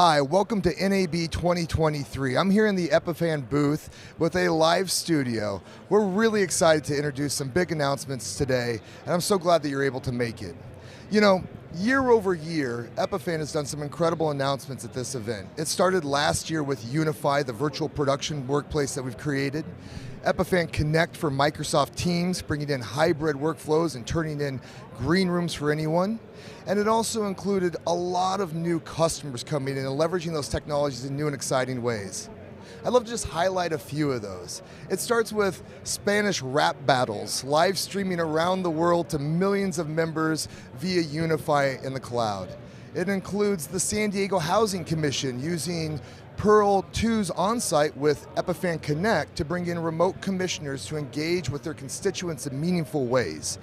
Hi, welcome to NAB 2023. I'm here in the Epiphan booth with a live studio. We're really excited to introduce some big announcements today, and I'm so glad that you're able to make it. You know, year over year, Epiphan has done some incredible announcements at this event. It started last year with Unify, the virtual production workplace that we've created. Epiphan Connect for Microsoft Teams, bringing in hybrid workflows and turning in green rooms for anyone. And it also included a lot of new customers coming in and leveraging those technologies in new and exciting ways. I'd love to just highlight a few of those. It starts with Spanish rap battles, live streaming around the world to millions of members via Unify in the cloud. It includes the San Diego Housing Commission using Pearl 2's on-site with Epiphan Connect to bring in remote commissioners to engage with their constituents in meaningful ways.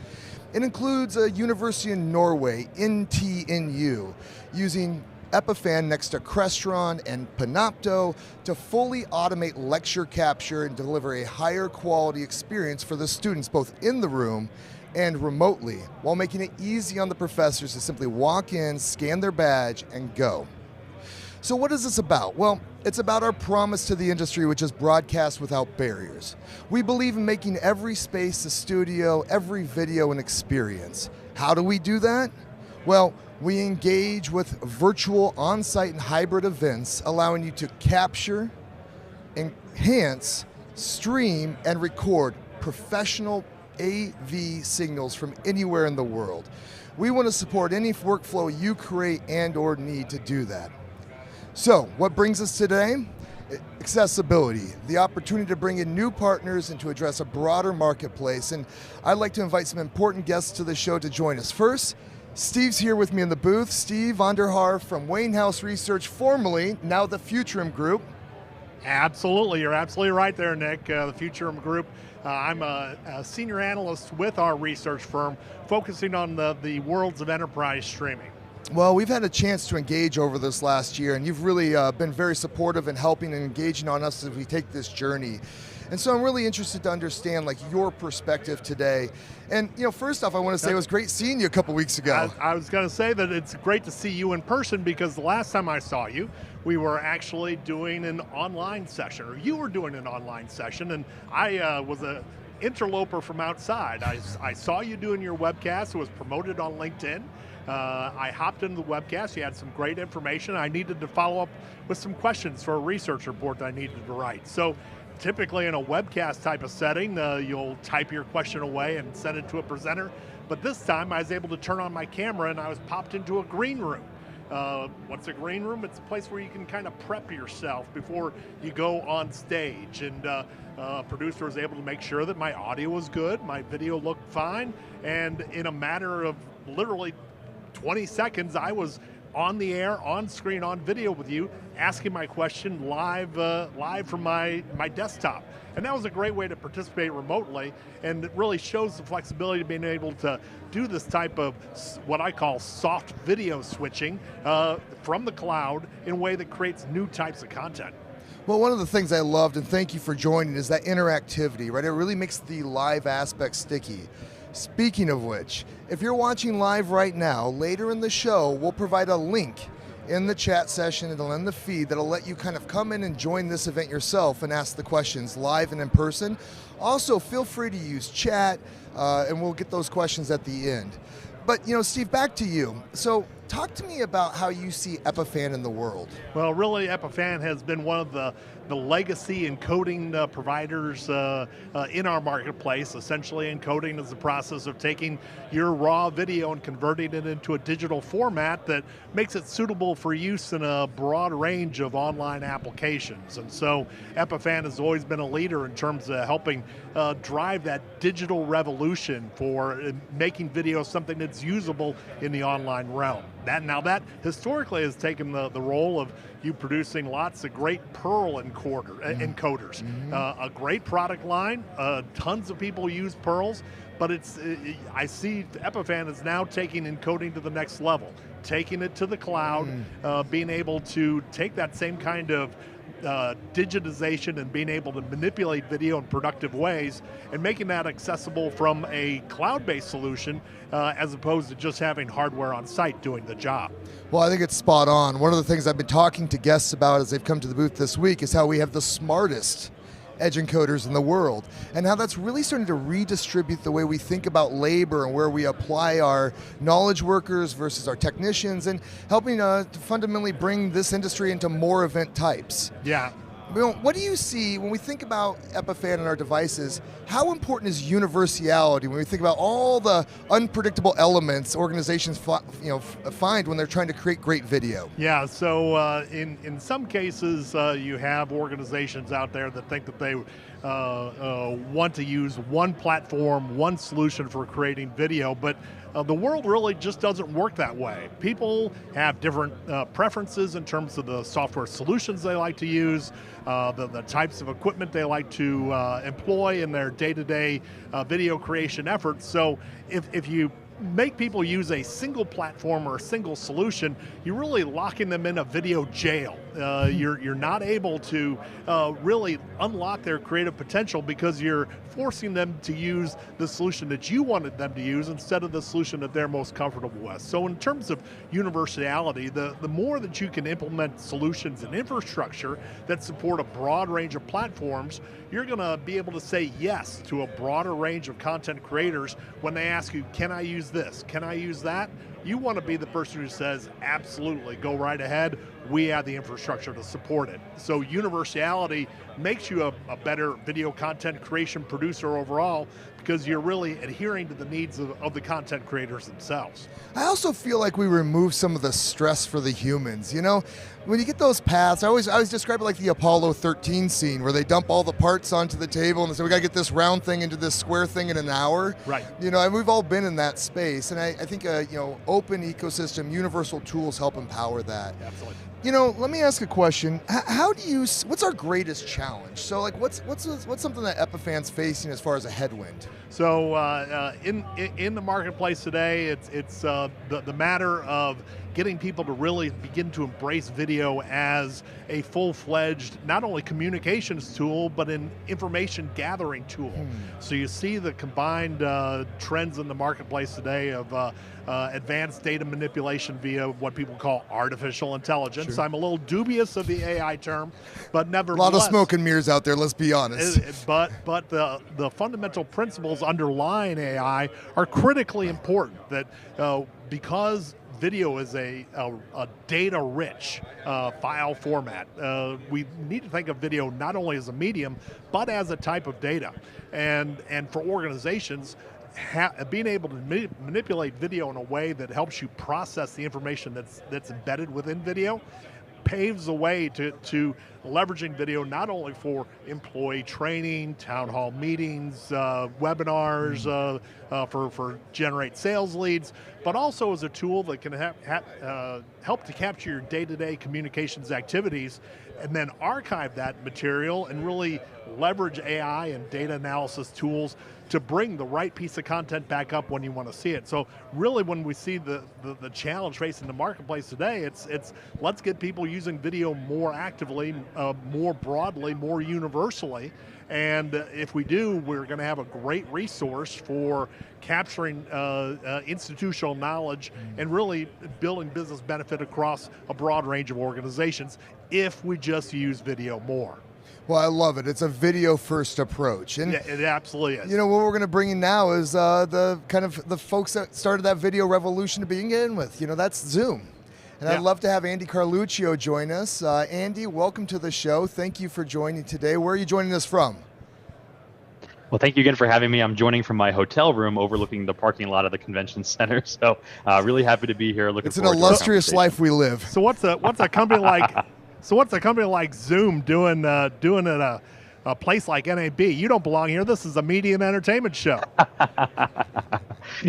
It includes a university in Norway, NTNU, using Epiphan next to Crestron and Panopto to fully automate lecture capture and deliver a higher quality experience for the students both in the room and remotely, while making it easy on the professors to simply walk in, scan their badge, and go. So what is this about? Well, it's about our promise to the industry, which is broadcast without barriers. We believe in making every space a studio, every video an experience. How do we do that? Well, we engage with virtual on-site and hybrid events, allowing you to capture, enhance, stream, and record professional AV signals from anywhere in the world. We want to support any workflow you create and or need to do that. So, what brings us today? Accessibility, the opportunity to bring in new partners and to address a broader marketplace. And I'd like to invite some important guests to the show to join us. First, Steve's here with me in the booth. Steve Vonder Haar from Wainhouse Research, formerly, now the Futurum Group. Absolutely, you're absolutely right there, Nick. The Futurum Group, I'm a senior analyst with our research firm, focusing on the worlds of enterprise streaming. Well, we've had a chance to engage over this last year, and you've really been very supportive in helping and engaging on us as we take this journey. And so I'm really interested to understand your perspective today. And first off, I want to say it was great seeing you a couple weeks ago. I was going to say that it's great to see you in person, because the last time I saw you, we were actually doing an online session, or you were doing an online session, and I was a interloper from outside. I saw you doing your webcast. It was promoted on LinkedIn. I hopped into the webcast. You had some great information. I needed to follow up with some questions for a research report that I needed to write. So typically in a webcast type of setting, you'll type your question away and send it to a presenter. But this time I was able to turn on my camera and I was popped into a green room. What's a green room? It's a place where you can kind of prep yourself before you go on stage. And producer was able to make sure that my audio was good, my video looked fine, and in a matter of literally 20 seconds, I was on the air, on screen, on video with you, asking my question live from my desktop. And that was a great way to participate remotely, and it really shows the flexibility of being able to do this type of what I call soft video switching from the cloud in a way that creates new types of content. Well, one of the things I loved, and thank you for joining, is that interactivity, right? It really makes the live aspect sticky. Speaking of which, if you're watching live right now, later in the show, we'll provide a link in the chat session and in the feed that'll let you kind of come in and join this event yourself and ask the questions live and in person. Also, feel free to use chat, and we'll get those questions at the end. But, Steve, back to you. So, talk to me about how you see Epiphan in the world. Well, really, Epiphan has been one of the legacy encoding providers in our marketplace. Essentially, encoding is the process of taking your raw video and converting it into a digital format that makes it suitable for use in a broad range of online applications. And so Epiphan has always been a leader in terms of helping drive that digital revolution for making video something that's usable in the online realm. That historically has taken the role of you producing lots of great Pearl encoders. A great product line. Tons of people use Pearls, but I see Epiphan is now taking encoding to the next level, taking it to the cloud, being able to take that same kind of digitization and being able to manipulate video in productive ways and making that accessible from a cloud-based solution as opposed to just having hardware on site doing the job. Well, I think it's spot on. One of the things I've been talking to guests about as they've come to the booth this week is how we have the smartest edge encoders in the world, and how that's really starting to redistribute the way we think about labor and where we apply our knowledge workers versus our technicians, and helping to fundamentally bring this industry into more event types. Yeah. What do you see when we think about Epiphan and our devices? How important is universality when we think about all the unpredictable elements organizations find when they're trying to create great video? Yeah, so in some cases, you have organizations out there that think that they want to use one platform, one solution for creating video, but the world really just doesn't work that way. People have different preferences in terms of the software solutions they like to use, the types of equipment they like to employ in their day-to-day video creation efforts. So if you make people use a single platform or a single solution, you're really locking them in a video jail. You're not able to really unlock their creative potential because you're forcing them to use the solution that you wanted them to use instead of the solution that they're most comfortable with. So in terms of universality, the more that you can implement solutions and infrastructure that support a broad range of platforms, you're going to be able to say yes to a broader range of content creators when they ask you, can I use this? Can I use that? You want to be the person who says, absolutely, go right ahead. We have the infrastructure to support it. So universality makes you a better video content creation producer overall because you're really adhering to the needs of the content creators themselves. I also feel like we remove some of the stress for the humans. You know, when you get those paths, I always describe it like the Apollo 13 scene where they dump all the parts onto the table and they say, we got to get this round thing into this square thing in an hour. Right. You know, and we've all been in that space. And I think, open ecosystem, universal tools help empower that. Absolutely. You know, let me ask a question. What's our greatest challenge? So, like, what's something that Epiphan's facing as far as a headwind? So, in the marketplace today, it's the matter of getting people to really begin to embrace video as a full-fledged, not only communications tool, but an information gathering tool. So you see the combined trends in the marketplace today of advanced data manipulation via what people call artificial intelligence. Sure. I'm a little dubious of the AI term, but nevertheless. A lot of smoke and mirrors out there, let's be honest. But the fundamental principles underlying AI are critically important, that because video is a data-rich file format. We need to think of video not only as a medium, but as a type of data. And for organizations, being able to manipulate video in a way that helps you process the information that's embedded within video paves the way to leveraging video not only for employee training, town hall meetings, webinars, for generate sales leads, but also as a tool that can help to capture your day-to-day communications activities and then archive that material and really leverage AI and data analysis tools to bring the right piece of content back up when you want to see it. So really when we see the challenge facing the marketplace today, it's let's get people using video more actively, more broadly, more universally. And if we do, we're going to have a great resource for capturing institutional knowledge and really building business benefit across a broad range of organizations if we just use video more. Well, I love it. It's a video-first approach, and yeah, it absolutely is. You know what we're going to bring in now is the folks that started that video revolution to begin with. You know, that's Zoom, and I'd love to have Andy Carluccio join us. Andy, welcome to the show. Thank you for joining today. Where are you joining us from? Well, thank you again for having me. I'm joining from my hotel room overlooking the parking lot of the convention center. So, really happy to be here. It's an illustrious life we live. So, what's a company like? So what's a company like Zoom doing at a place like NAB? You don't belong here. This is a media and entertainment show.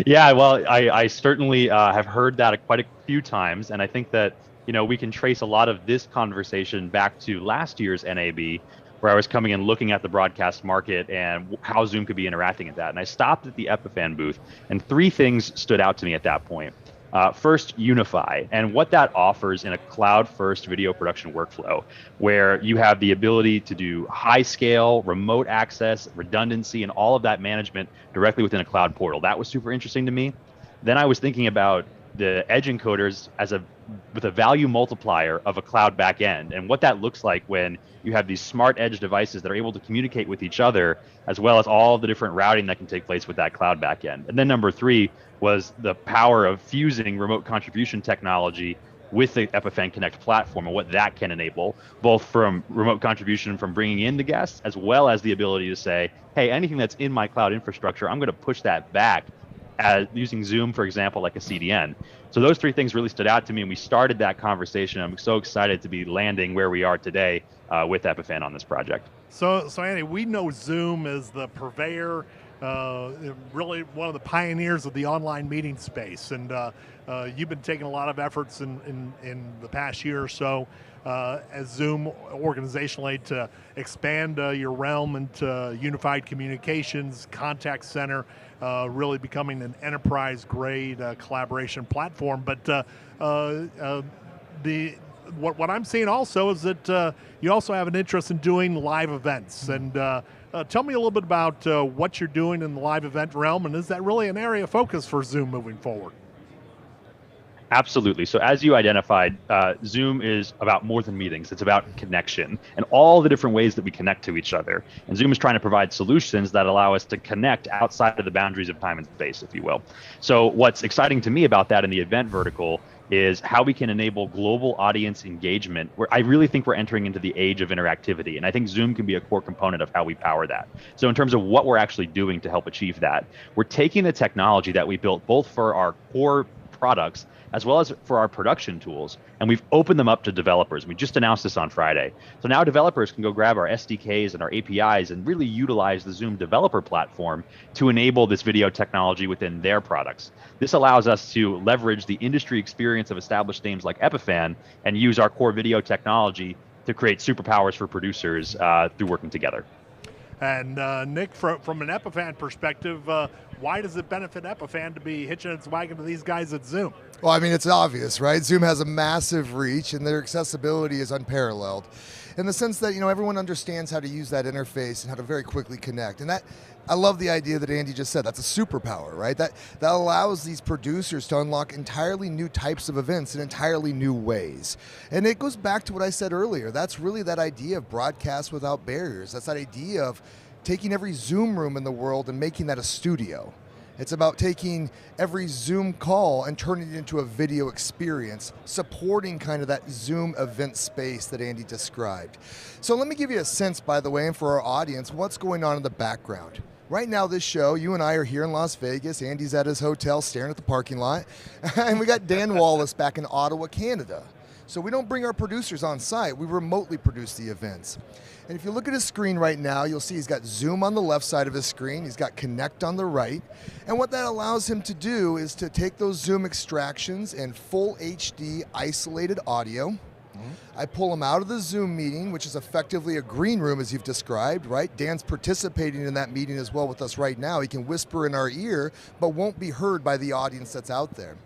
Yeah, well, I certainly have heard that quite a few times, and I think that we can trace a lot of this conversation back to last year's NAB, where I was coming and looking at the broadcast market and how Zoom could be interacting at that. And I stopped at the Epiphan booth, and three things stood out to me at that point. First, Unify, and what that offers in a cloud-first video production workflow, where you have the ability to do high-scale, remote access, redundancy, and all of that management directly within a cloud portal. That was super interesting to me. Then I was thinking about the edge encoders with a value multiplier of a cloud backend, and what that looks like when you have these smart edge devices that are able to communicate with each other, as well as all the different routing that can take place with that cloud backend. And then number three was the power of fusing remote contribution technology with the Epiphan Connect platform and what that can enable, both from remote contribution from bringing in the guests, as well as the ability to say, hey, anything that's in my cloud infrastructure, I'm going to push that back as using Zoom, for example, like a CDN. So those three things really stood out to me, and we started that conversation. I'm so excited to be landing where we are today with Epiphan on this project. So Andy, we know Zoom is the purveyor, really one of the pioneers of the online meeting space, and you've been taking a lot of efforts in the past year or so as Zoom organizationally to expand your realm into unified communications, contact center, really becoming an enterprise-grade collaboration platform. But what I'm seeing also is that you also have an interest in doing live events. And tell me a little bit about what you're doing in the live event realm, and is that really an area of focus for Zoom moving forward? Absolutely. So as you identified, Zoom is about more than meetings. It's about connection and all the different ways that we connect to each other. And Zoom is trying to provide solutions that allow us to connect outside of the boundaries of time and space, if you will. So what's exciting to me about that in the event vertical is how we can enable global audience engagement, where I really think we're entering into the age of interactivity. And I think Zoom can be a core component of how we power that. So in terms of what we're actually doing to help achieve that, we're taking the technology that we built both for our core products as well as for our production tools, and we've opened them up to developers. We just announced this on Friday. So now developers can go grab our SDKs and our APIs and really utilize the Zoom developer platform to enable this video technology within their products. This allows us to leverage the industry experience of established names like Epiphan and use our core video technology to create superpowers for producers through working together. And Nick, from an Epiphan perspective, why does it benefit Epiphan to be hitching its wagon to these guys at Zoom? Well, I mean, it's obvious, right? Zoom has a massive reach, and their accessibility is unparalleled in the sense that, everyone understands how to use that interface and how to very quickly connect. And that, I love the idea that Andy just said. That's a superpower, right? That allows these producers to unlock entirely new types of events in entirely new ways. And it goes back to what I said earlier. That's really that idea of broadcast without barriers. That's that idea of taking every Zoom room in the world and making that a studio. It's about taking every Zoom call and turning it into a video experience, supporting kind of that Zoom event space that Andy described. So let me give you a sense, by the way, and for our audience, what's going on in the background. Right now, this show, you and I are here in Las Vegas. Andy's at his hotel staring at the parking lot. And we got Dan Wallace back in Ottawa, Canada. So we don't bring our producers on site. We remotely produce the events. And if you look at his screen right now, you'll see he's got Zoom on the left side of his screen. He's got Connect on the right. And what that allows him to do is to take those Zoom extractions and full HD isolated audio. I pull him out of the Zoom meeting, which is effectively a green room, as you've described, right? Dan's participating in that meeting as well with us right now. He can whisper in our ear, but won't be heard by the audience that's out there.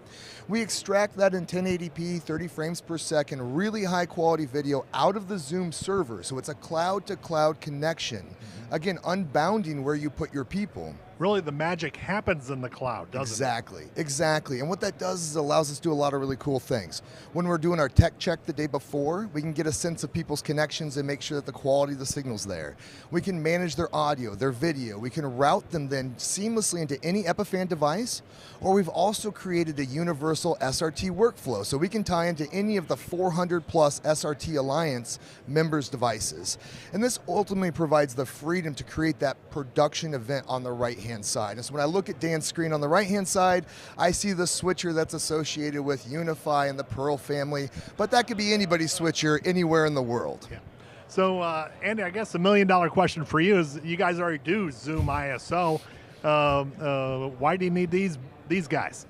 We extract that in 1080p, 30 frames per second, really high quality video out of the Zoom server. So it's a cloud-to-cloud connection. Again, unbounding where you put your people. Really, the magic happens in the cloud, doesn't it? Exactly. And what that does is allows us to do a lot of really cool things. When we're doing our tech check the day before, we can get a sense of people's connections and make sure that the quality of the signal's there. We can manage their audio, their video. We can route them then seamlessly into any Epiphan device, or we've also created a universal SRT workflow, so we can tie into any of the 400 plus SRT Alliance members' devices. And this ultimately provides the freedom to create that production event on the right-hand side. And so when I look at Dan's screen on the right-hand side, I see the switcher that's associated with Unify and the Pearl family, but that could be anybody's switcher anywhere in the world. Yeah. So, Andy, I guess the million-dollar question for you is, you guys already do Zoom ISO. Why do you need these guys?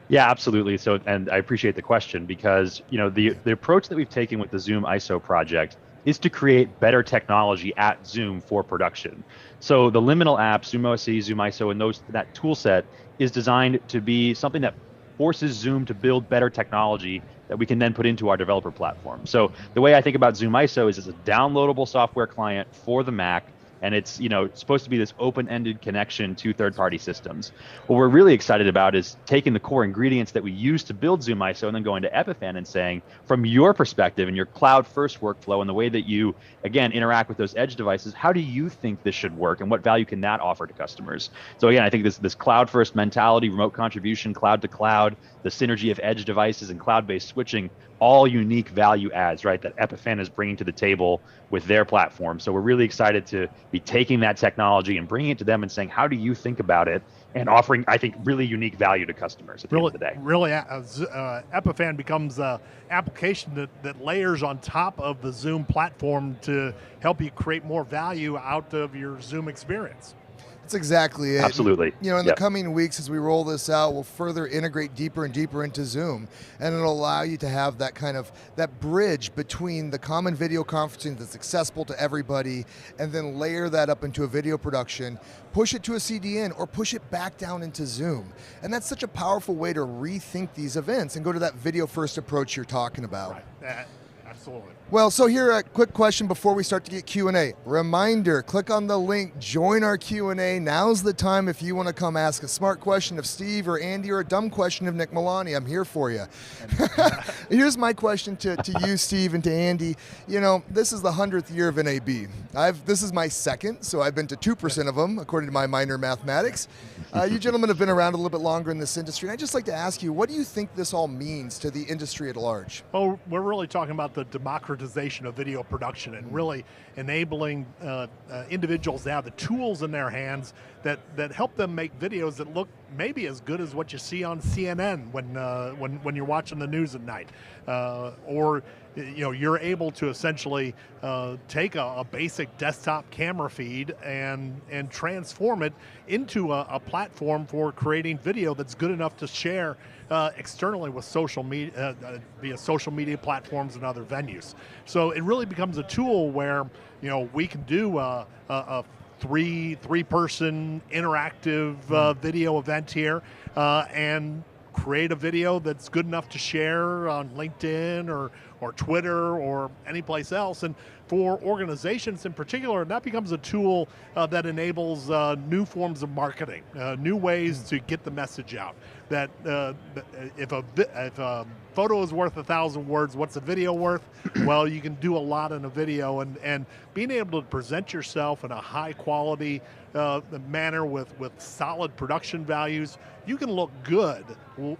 Yeah, absolutely. So, and I appreciate the question because, the approach that we've taken with the Zoom ISO project is to create better technology at Zoom for production. So the liminal apps, Zoom OSC, Zoom ISO, and that tool set is designed to be something that forces Zoom to build better technology that we can then put into our developer platform. So the way I think about Zoom ISO is it's a downloadable software client for the Mac, and it's supposed to be this open-ended connection to third-party systems. What we're really excited about is taking the core ingredients that we use to build Zoom ISO and then going to Epiphan and saying, from your perspective and your cloud-first workflow and the way that you, again, interact with those edge devices, how do you think this should work and what value can that offer to customers? So again, I think this cloud-first mentality, remote contribution, cloud to cloud, the synergy of edge devices and cloud-based switching, all unique value adds, right, that Epiphan is bringing to the table with their platform. So we're really excited to be taking that technology and bringing it to them and saying, how do you think about it? And offering, I think, really unique value to customers at the end of the day. Really, Epiphan becomes an application that layers on top of the Zoom platform to help you create more value out of your Zoom experience. That's exactly it. Absolutely. In the coming weeks, as we roll this out, we'll further integrate deeper and deeper into Zoom, and it'll allow you to have that bridge between the common video conferencing that's accessible to everybody, and then layer that up into a video production, push it to a CDN, or push it back down into Zoom. And that's such a powerful way to rethink these events and go to that video-first approach you're talking about. Right. Absolutely. Well, so here a quick question before we start to get Q&A. Reminder, click on the link, join our Q&A. Now's the time if you want to come ask a smart question of Steve or Andy or a dumb question of Nick Milani. I'm here for you. Here's my question to you, Steve, and to Andy. This is the 100th year of NAB. This is my second, so I've been to 2% of them, according to my minor mathematics. You gentlemen have been around a little bit longer in this industry, and I'd just like to ask you, what do you think this all means to the industry at large? Well, we're really talking about the democratization of video production and really enabling individuals to have the tools in their hands that help them make videos that look maybe as good as what you see on CNN when you're watching the news at night, or you're able to essentially take a basic desktop camera feed and transform it into a platform for creating video that's good enough to share externally with social media via social media platforms and other venues. So it really becomes a tool where we can do a three-person interactive video event here and create a video that's good enough to share on LinkedIn or Twitter or any place else. And for organizations in particular, that becomes a tool that enables new forms of marketing, new ways to get the message out. That if a photo is worth 1,000 words, what's a video worth? Well, you can do a lot in a video, and being able to present yourself in a high quality manner with solid production values, you can look good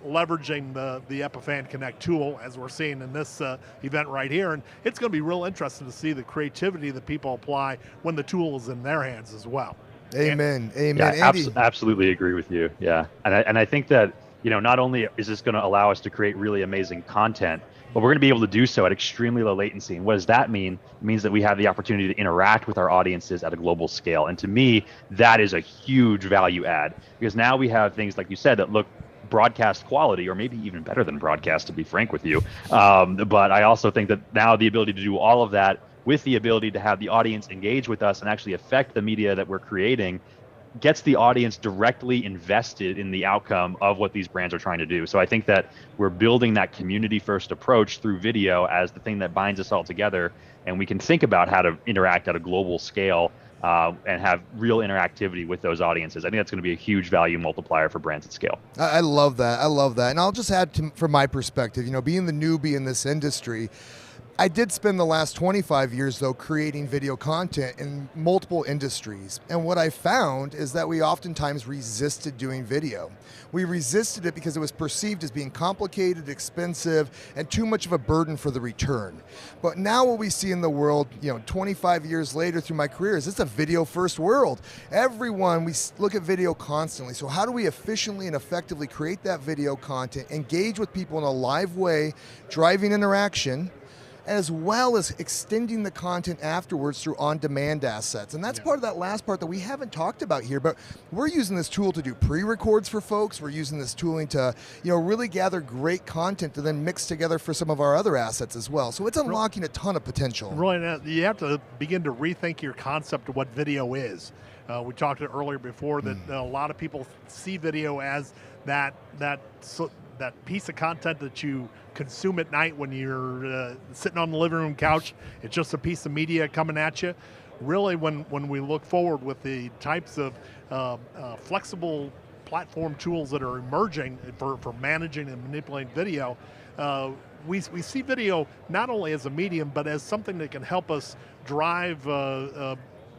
leveraging the Epiphan Connect tool, as we're seeing in this event right here. And it's going to be real interesting to see the creativity that people apply when the tool is in their hands as well. Amen. Amen. Yeah, Andy? absolutely agree with you. Yeah, and I think that not only is this going to allow us to create really amazing content, but we're going to be able to do so at extremely low latency. And what does that mean? It means that we have the opportunity to interact with our audiences at a global scale. And to me, that is a huge value add, because now we have things, like you said, that look broadcast quality, or maybe even better than broadcast, to be frank with you. But I also think that now the ability to do all of that with the ability to have the audience engage with us and actually affect the media that we're creating gets the audience directly invested in the outcome of what these brands are trying to do. So I think that we're building that community first approach through video as the thing that binds us all together, and we can think about how to interact at a global scale and have real interactivity with those audiences. I think that's going to be a huge value multiplier for brands at scale. I love that. I love that. And I'll just add from my perspective, being the newbie in this industry, I did spend the last 25 years, though, creating video content in multiple industries. And what I found is that we oftentimes resisted doing video. We resisted it because it was perceived as being complicated, expensive, and too much of a burden for the return. But now what we see in the world, 25 years later through my career, is it's a video-first world. We look at video constantly. So how do we efficiently and effectively create that video content, engage with people in a live way, driving interaction, as well as extending the content afterwards through on-demand assets. And that's part of that last part that we haven't talked about here, but we're using this tool to do pre-records for folks. We're using this tooling to really gather great content to then mix together for some of our other assets as well. So it's unlocking a ton of potential. Really, you have to begin to rethink your concept of what video is. We talked earlier before that a lot of people see video as that that piece of content that you consume at night when you're sitting on the living room couch. It's just a piece of media coming at you. Really, when we look forward with the types of flexible platform tools that are emerging for managing and manipulating video, we see video not only as a medium, but as something that can help us drive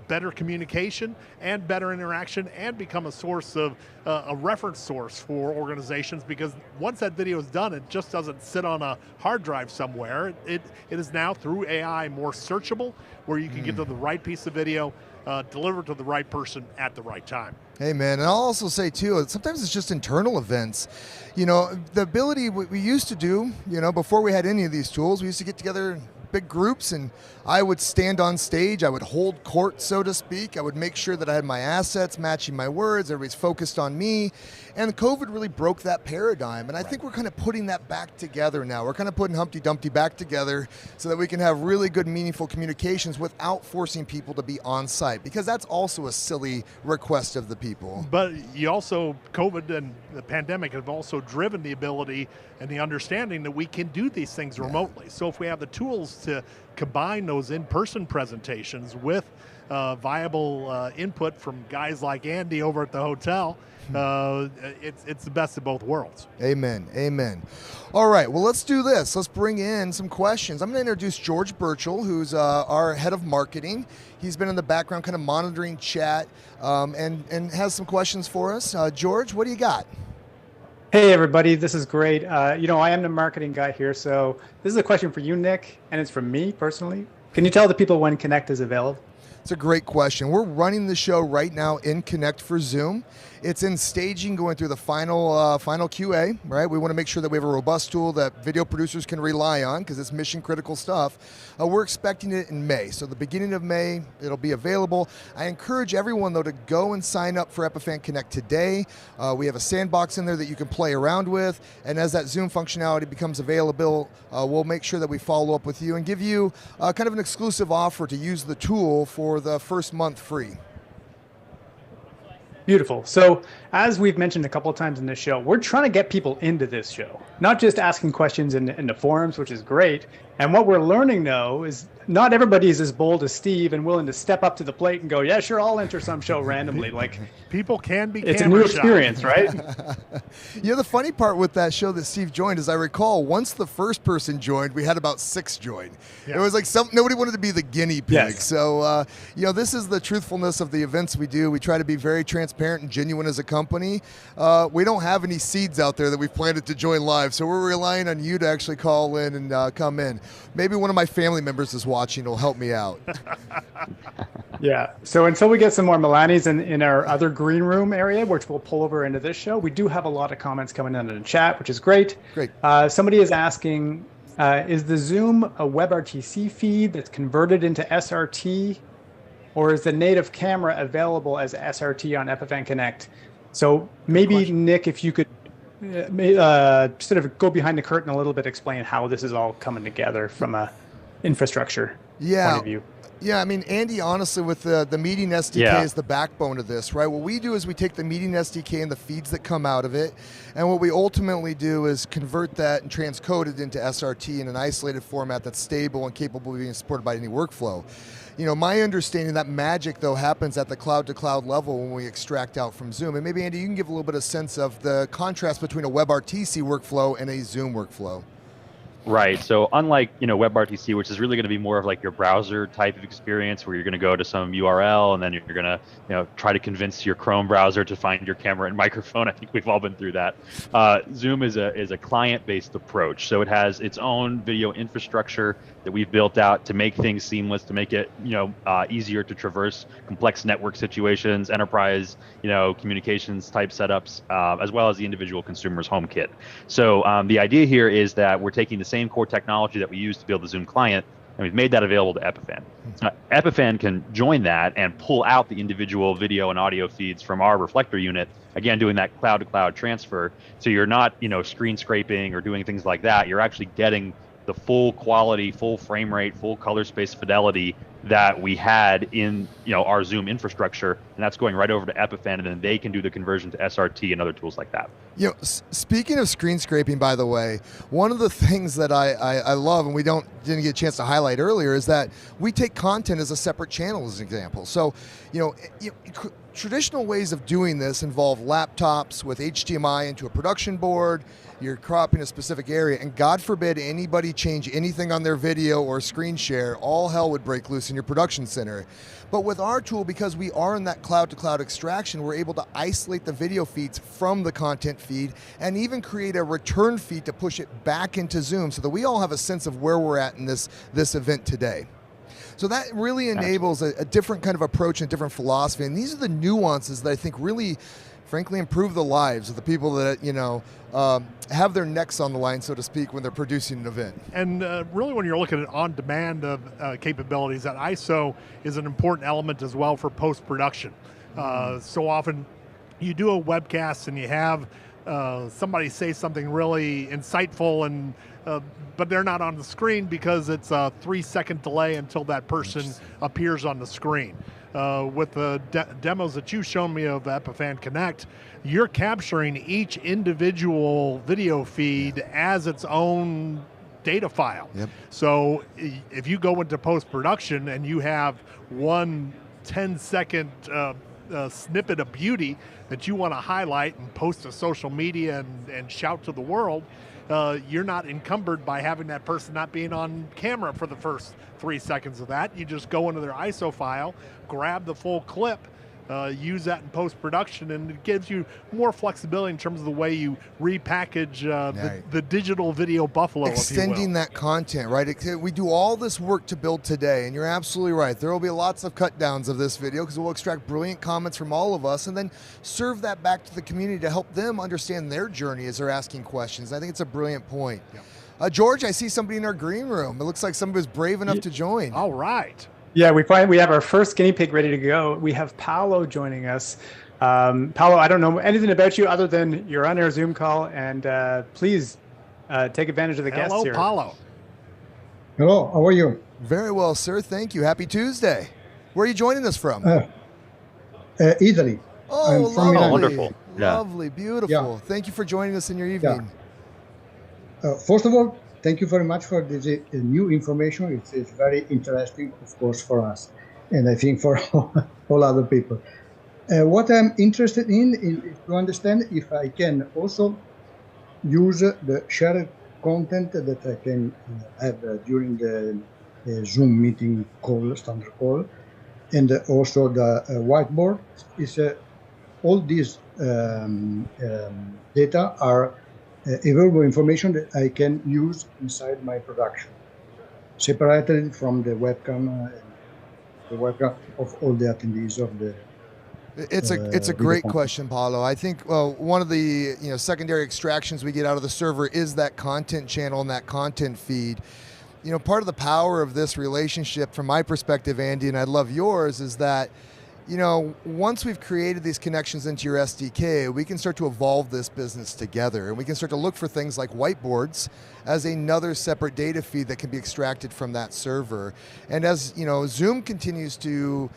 better communication and better interaction, and become a source of a reference source for organizations, because once that video is done, it just doesn't sit on a hard drive somewhere. It is now, through AI, more searchable, where you can get to the right piece of video, delivered to the right person at the right time. Hey, man, and I'll also say, too, sometimes it's just internal events. You know, the ability we used to do, you know, before we had any of these tools, we used to get together big groups, and I would stand on stage. I would hold court, so to speak. I would make sure that I had my assets matching my words. Everybody's focused on me. And COVID really broke that paradigm. And I think we're kind of putting that back together now. We're kind of putting Humpty Dumpty back together so that we can have really good, meaningful communications without forcing people to be on site, because that's also a silly request of the people. But you also, COVID and the pandemic have also driven the ability and the understanding that we can do these things remotely. So if we have the tools to combine those in-person presentations with viable input from guys like Andy over at the hotel, it's the best of both worlds. Amen. Amen. All right. Well, let's do this. Let's bring in some questions. I'm going to introduce George Burchell, who's our head of marketing. He's been in the background kind of monitoring chat and has some questions for us. George, what do you got? Hey, everybody. This is great. You know, I am the marketing guy here. So this is a question for you, Nick, and it's from me personally. Can you tell the people when Connect is available? It's a great question. We're running the show right now in Connect for Zoom. It's in staging, going through the final QA, right? We want to make sure that we have a robust tool that video producers can rely on, because it's mission critical stuff. We're expecting it in May. So the beginning of May, it'll be available. I encourage everyone, though, to go and sign up for Epiphan Connect today. We have a sandbox in there that you can play around with. And as that Zoom functionality becomes available, we'll make sure that we follow up with you and give you kind of an exclusive offer to use the tool for the first month free. Beautiful. So as we've mentioned a couple of times in this show, we're trying to get people into this show, not just asking questions in the forums, which is great. And what we're learning, though, is not everybody is as bold as Steve and willing to step up to the plate and go, yeah, sure, I'll enter some show randomly. Like, people can be it's a new experience, right? You know, the funny part with that show that Steve joined is, I recall once the first person joined, we had about 6 join. Yeah. It was like nobody wanted to be the guinea pig. Yes. So, you know, this is the truthfulness of the events we do. We try to be very transparent and genuine as a company. We don't have any seeds out there that we've planted to join live, so we're relying on you to actually call in and come in. Maybe one of my family members is watching, will help me out. Yeah. So until we get some more Milanis in our other green room area, which we'll pull over into this show, we do have a lot of comments coming in the chat, which is great. Great. Somebody is asking, is the Zoom a WebRTC feed that's converted into SRT, or is the native camera available as SRT on Epiphan Connect? So maybe, Nick, if you could sort of go behind the curtain a little bit, explain how this is all coming together from a infrastructure point of view. Yeah, I mean, Andy, honestly, with the meeting SDK is the backbone of this, right? What we do is we take the meeting SDK and the feeds that come out of it, and what we ultimately do is convert that and transcode it into SRT in an isolated format that's stable and capable of being supported by any workflow. You know, my understanding, that magic, though, happens at the cloud-to-cloud level when we extract out from Zoom. And maybe, Andy, you can give a little bit of sense of the contrast between a WebRTC workflow and a Zoom workflow. Right. So unlike, WebRTC, which is really going to be more of like your browser type of experience where you're going to go to some URL and then you're going to, try to convince your Chrome browser to find your camera and microphone. I think we've all been through that. Zoom is a client-based approach. So it has its own video infrastructure that we've built out to make things seamless, to make it, easier to traverse complex network situations, enterprise, communications type setups, as well as the individual consumer's home kit. So the idea here is that we're taking the same core technology that we use to build the Zoom client, and we've made that available to Epiphan. Epiphan can join that and pull out the individual video and audio feeds from our reflector unit, again, doing that cloud-to-cloud transfer. So you're not, screen scraping or doing things like that. You're actually getting the full quality, full frame rate, full color space fidelity that we had in our Zoom infrastructure, and that's going right over to Epiphan, and then they can do the conversion to SRT and other tools like that. Speaking of screen scraping, by the way, one of the things that I love, and we didn't get a chance to highlight earlier, is that we take content as a separate channel, as an example. So, traditional ways of doing this involve laptops with HDMI into a production board. You're cropping a specific area, and God forbid anybody change anything on their video or screen share, all hell would break loose in your production center. But with our tool, because we are in that cloud-to-cloud extraction, we're able to isolate the video feeds from the content feed and even create a return feed to push it back into Zoom so that we all have a sense of where we're at in this event today. So that really enables a different kind of approach and a different philosophy. And these are the nuances that I think really, frankly, improve the lives of the people that, have their necks on the line, so to speak, when they're producing an event. And really, when you're looking at on-demand capabilities, that ISO is an important element as well for post-production. So often you do a webcast and you have somebody say something really insightful, and but they're not on the screen because it's a 3-second delay until that person appears on the screen. With the demos that you've shown me of Epiphan Connect, you're capturing each individual video feed as its own data file. Yep. So if you go into post-production and you have one 10-second snippet of beauty that you want to highlight and post to social media and shout to the world, you're not encumbered by having that person not being on camera for the first 3 seconds of that. You just go into their ISO file, grab the full clip, use that in post-production, and it gives you more flexibility in terms of the way you repackage the digital video buffalo, extending that content, right? We do all this work to build today, and you're absolutely right. There will be lots of cut downs of this video because we'll extract brilliant comments from all of us and then serve that back to the community to help them understand their journey as they're asking questions. I think it's a brilliant point. Yep. George, I see somebody in our green room. It looks like somebody was brave enough to join. All right. Yeah, we have our first guinea pig ready to go. We have Paolo joining us. Paolo, I don't know anything about you other than you're on our Zoom call, and please take advantage of the guests here. Hello, Paolo. Hello, how are you? Very well, sir. Thank you. Happy Tuesday. Where are you joining us from? Italy. Oh, I'm from lovely. Wonderful. Yeah. Lovely, beautiful. Yeah. Thank you for joining us in your evening. First of all, thank you very much for this new information. It's very interesting, of course, for us, and I think for all other people. What I'm interested in is to understand if I can also use the shared content that I can have during the Zoom meeting call, standard call, and also the whiteboard. All these data are available information that I can use inside my production, separated from the webcam of all the attendees of the. It's a great question, Paolo. I think one of the secondary extractions we get out of the server is that content channel and that content feed. Part of the power of this relationship, from my perspective, Andy, and I'd love yours, is that once we've created these connections into your SDK, we can start to evolve this business together, and we can start to look for things like whiteboards as another separate data feed that can be extracted from that server. And as Zoom continues to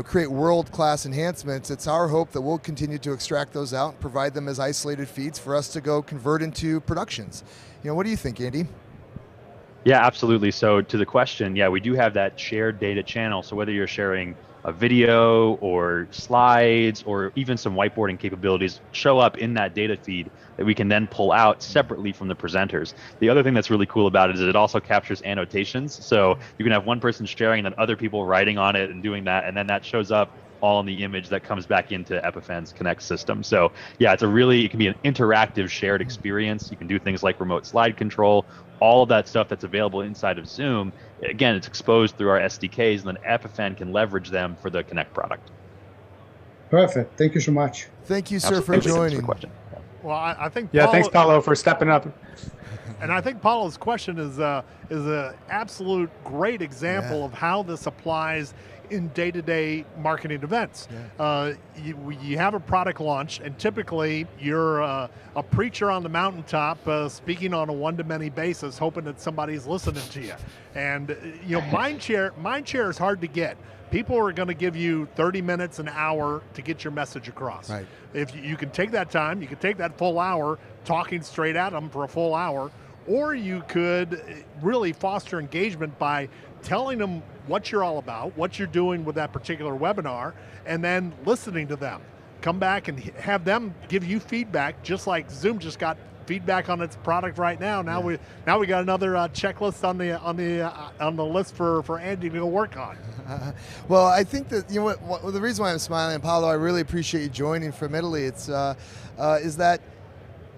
create world-class enhancements, it's our hope that we'll continue to extract those out and provide them as isolated feeds for us to go convert into productions. What do you think, Andy? Yeah, absolutely. So to the question, we do have that shared data channel. So whether you're sharing a video or slides or even some whiteboarding capabilities show up in that data feed that we can then pull out separately from the presenters. The other thing that's really cool about it is it also captures annotations. So you can have one person sharing and then other people writing on it and doing that, and then that shows up all in the image that comes back into Epiphan's Connect system. So yeah, it can be an interactive shared experience. You can do things like remote slide control, all of that stuff that's available inside of Zoom. Again, it's exposed through our SDKs, and then Epiphan can leverage them for the Connect product. Perfect. Thank you so much. Thank you, sir, Absolutely. for joining. Thanks for the question. Well, I think Yeah, thanks, Paulo, for stepping up. And I think Paulo's question is an absolute great example of how this applies in day-to-day marketing events. You have a product launch, and typically you're a preacher on the mountaintop speaking on a one-to-many basis, hoping that somebody's listening to you. And mind share is hard to get. People are going to give you 30 minutes, an hour to get your message across. Right. If you can take that time, you can take that full hour talking straight at them for a full hour, or you could really foster engagement by telling them what you're all about, what you're doing with that particular webinar, and then listening to them. Come back and have them give you feedback, just like Zoom just got feedback on its product right now. Now we got another checklist on the list for Andy to go work on. Well, I think that the reason why I'm smiling, Paulo, I really appreciate you joining from Italy. It's is that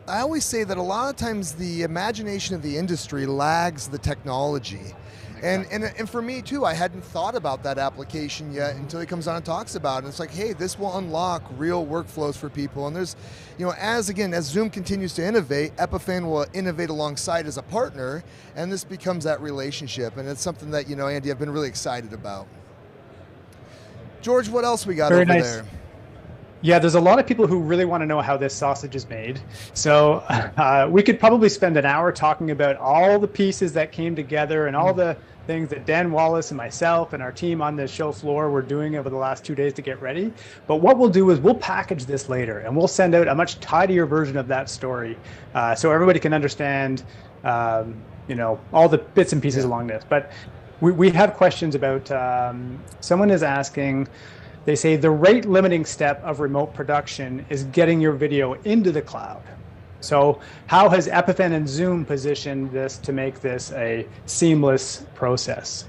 I always say that a lot of times the imagination of the industry lags the technology. And for me too, I hadn't thought about that application yet until he comes on and talks about it. And it's like, hey, this will unlock real workflows for people. And there's, as Zoom continues to innovate, Epiphan will innovate alongside as a partner, and this becomes that relationship. And it's something that, Andy, I've been really excited about. George, what else we got Very over nice. there? Yeah, there's a lot of people who really want to know how this sausage is made. So we could probably spend an hour talking about all the pieces that came together and all the things that Dan Wallace and myself and our team on the show floor were doing over the last 2 days to get ready. But what we'll do is we'll package this later and we'll send out a much tidier version of that story so everybody can understand, all the bits and pieces along this. But we have questions about, someone is asking, they say the rate limiting step of remote production is getting your video into the cloud. So how has Epiphan and Zoom positioned this to make this a seamless process?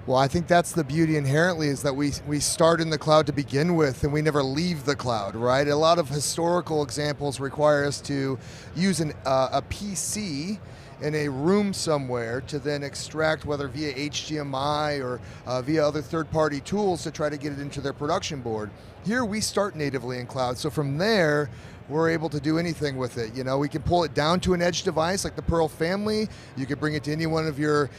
Well, I think that's the beauty inherently, is that we start in the cloud to begin with and we never leave the cloud, right? A lot of historical examples require us to use a PC in a room somewhere to then extract, whether via HDMI or via other third-party tools, to try to get it into their production board. Here we start natively in cloud, so from there we're able to do anything with it. We can pull it down to an edge device like the Pearl family. You could bring it to any one of your,